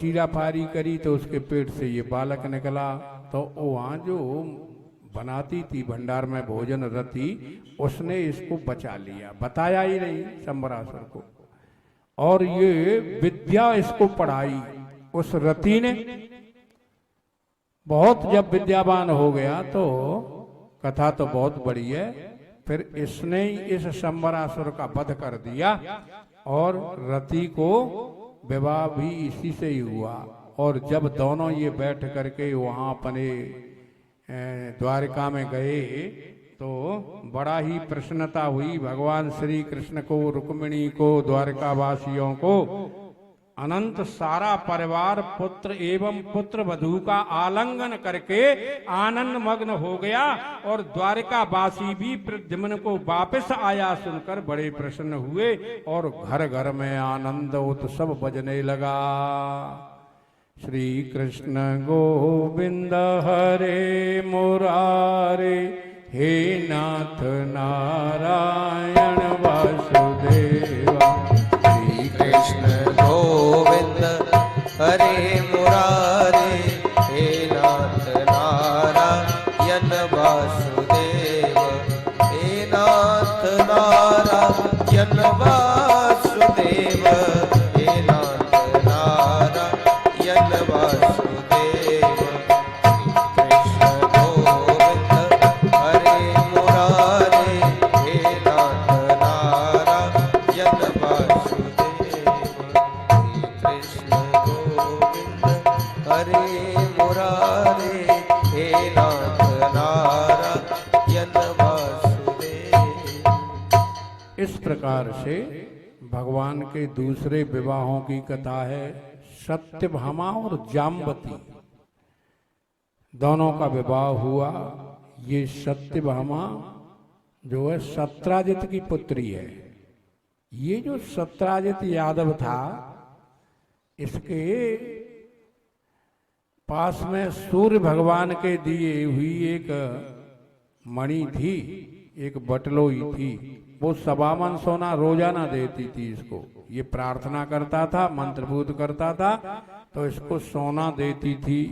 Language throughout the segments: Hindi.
चीराफारी करी तो उसके पेट से ये बालक निकला। तो वहाँ जो बनाती थी भंडार में भोजन रति, उसने इसको बचा लिया, बताया ही नहीं शंबरासुर को, और ये विद्या इसको पढ़ाई उस रति ने। बहुत जब विद्यावान हो गया तो कथा तो बहुत बड़ी है, फिर इसने इस शंबरासुर का वध कर दिया और रति को विवाह भी इसी से ही हुआ। और जब दोनों ये बैठ करके वहाँ अपने द्वारिका में गए तो बड़ा ही प्रसन्नता हुई भगवान श्री कृष्ण को, रुक्मिणी को, द्वारिका वासियों को। अनंत सारा परिवार पुत्र एवं पुत्र वधू का आलिंगन करके आनंद मग्न हो गया। और द्वारिका वासी भी प्रद्युम्न को वापस आया सुनकर बड़े प्रसन्न हुए और घर घर में आनंद उत्सव बजने लगा। श्री कृष्ण गोविंद हरे मुरारे, हे नाथ नारायण वासुदेवा। श्री कृष्ण गोविंद हरे मुरारे, हे नाथ नारायण वासुदेव। हे नाथ नारायण वासुदेव, हे नाथ नारायण वासुदेव। कृष्ण गोविंद हरे मुरारे, हे नाथ नारायण वासुदेव। कृष्ण गोविंद हरे मुरारे, हे नाथ नारायण वासुदेव। इस प्रकार से भगवान के दूसरे विवाहों की कथा है। सत्यभामा और जाम्बती दोनों का विवाह हुआ। ये सत्यभामा जो है सत्राजित की पुत्री है। ये जो सत्राजित यादव था, इसके पास में सूर्य भगवान के दिए हुई एक मणि थी, एक बटलोई थी। वो सबामन सोना रोजाना देती थी इसको। ये प्रार्थना करता था, मंत्रभूत करता था, तो इसको सोना देती थी।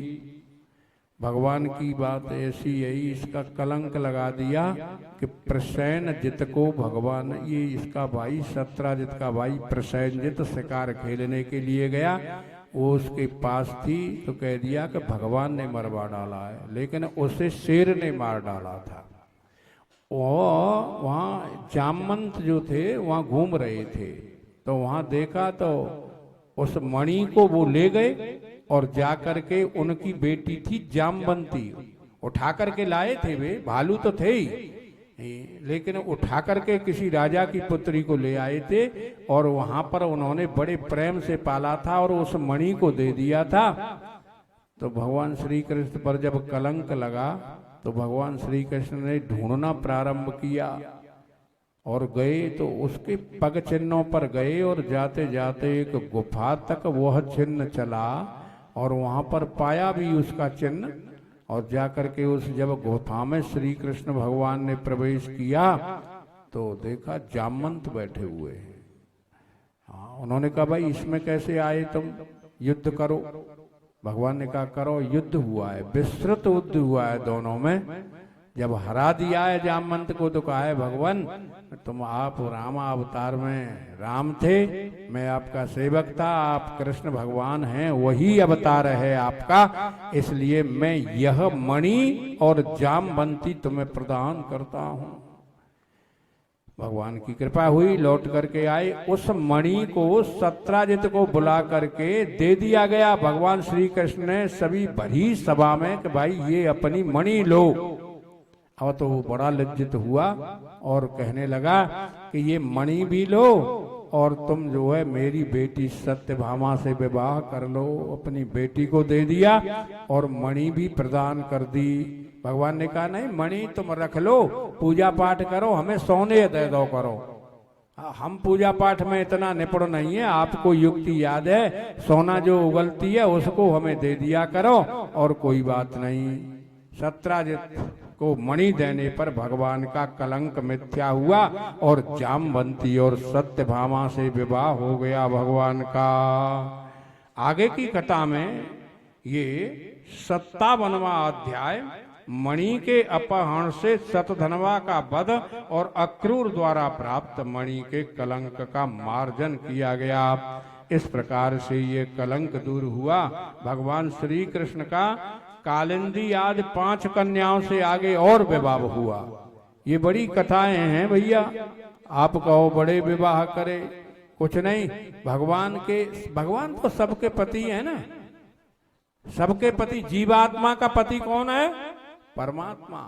भगवान की बात ऐसी यही, इसका कलंक लगा दिया कि प्रसेनजित को भगवान, ये इसका भाई सत्राजित का भाई प्रसेनजित शिकार खेलने के लिए गया, वो उसके पास थी, तो कह दिया कि भगवान ने मरवा डाला है, लेकिन उसे शेर ने मार डाला था। वहाँ जामवंत जो थे वहाँ घूम रहे थे, तो वहाँ देखा तो उस मणि को वो ले गए और जाकर के उनकी बेटी थी जामवंती, उठा करके लाए थे। वे भालू तो थे ही, लेकिन उठा करके किसी राजा की पुत्री को ले आए थे और वहां पर उन्होंने बड़े प्रेम से पाला था और उस मणि को दे दिया था। तो भगवान श्री कृष्ण पर जब कलंक लगा तो भगवान श्री कृष्ण ने ढूंढना प्रारंभ किया और गए तो उसके पग चिन्हों पर गए और जाते जाते एक गुफा तक वह चिन्ह चला और वहां पर पाया भी उसका चिन्ह। और जाकर के उस जब गुफा में श्री कृष्ण भगवान ने प्रवेश किया तो देखा जामवंत बैठे हुए हैं। हाँ, उन्होंने कहा भाई इसमें कैसे आए तुम, युद्ध करो। भगवान ने कहा करो। युद्ध हुआ है, विस्तृत युद्ध हुआ है दोनों में। जब हरा दिया है जामवंत को तो कहा है भगवान तुम आप रामा अवतार में राम थे, मैं आपका सेवक था, आप कृष्ण भगवान हैं, वही अवतार है आपका, इसलिए मैं यह मणि और जामवंती तुम्हें प्रदान करता हूं। भगवान की कृपा हुई, लौट करके आए। उस मणि को सत्राजित को बुला करके दे दिया गया भगवान श्री कृष्ण ने सभी भरी सभा में कि भाई ये अपनी मणि लो। अब तो वो बड़ा लज्जित हुआ और कहने लगा कि ये मणि भी लो और तुम जो है मेरी बेटी सत्यभामा से विवाह कर लो। अपनी बेटी को दे दिया और मणि भी प्रदान कर दी। भगवान ने कहा नहीं, मणि तुम रख लो, पूजा पाठ करो, हमें सोने दे दो करो। हम पूजा पाठ में इतना निपुण नहीं है, आपको युक्ति याद है, सोना जो उगलती है उसको हमें दे दिया करो और कोई बात नहीं। सत्राजित को मणि देने पर भगवान का कलंक मिथ्या हुआ और जामवंती और सत्यभामा से विवाह हो गया भगवान का। आगे की कथा में ये 57वां अध्याय मणि के अपहरण से शतधनवा का वध और अक्रूर द्वारा प्राप्त मणि के कलंक का मार्जन किया गया। इस प्रकार से ये कलंक दूर हुआ। भगवान श्री कृष्ण का कालिंदी आदि 5 कन्याओं से आगे और विवाह हुआ। ये बड़ी कथाएं हैं भैया। आप कहो बड़े विवाह करे, कुछ नहीं। भगवान तो सबके पति है ना, सबके पति। जीवात्मा का पति कौन है? परमात्मा।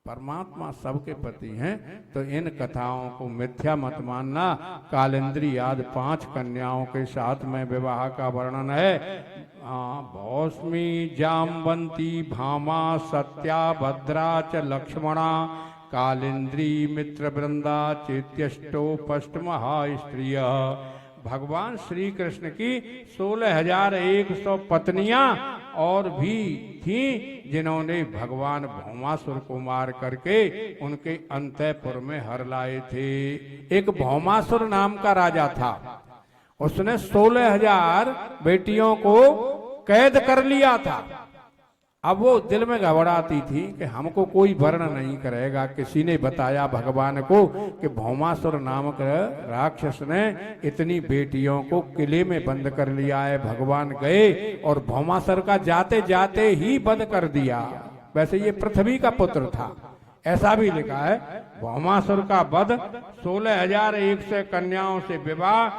परमात्मा सबके पति हैं। तो इन कथाओं को मिथ्या मत मानना। कालिंदी आदि 5 कन्याओं के साथ में विवाह का वर्णन है। भौस्मी जाम्बंती भामा सत्या भद्रा च लक्ष्मणा कालिंद्री मित्र वृंदा चेत्यष्टोपष्ट महास्त्रिय। भगवान श्री कृष्ण की 16,100 पत्नियां और भी थीं, जिन्होंने भगवान भौमासुर को मार करके उनके अंतःपुर में हर लाए थे। एक भौमासुर नाम का राजा था। उसने 16,000 बेटियों को कैद कर लिया था। अब वो दिल में घबराती थी कि हमको कोई वर्ण नहीं करेगा। किसी ने बताया भगवान को कि भौमासुर नामक राक्षस ने इतनी बेटियों को किले में बंद कर लिया है। भगवान गए और भौमासुर का जाते जाते ही वध कर दिया। वैसे ये पृथ्वी का पुत्र था, ऐसा भी लिखा है। भौमासुर का वध, 16,100 कन्याओं से विवाह,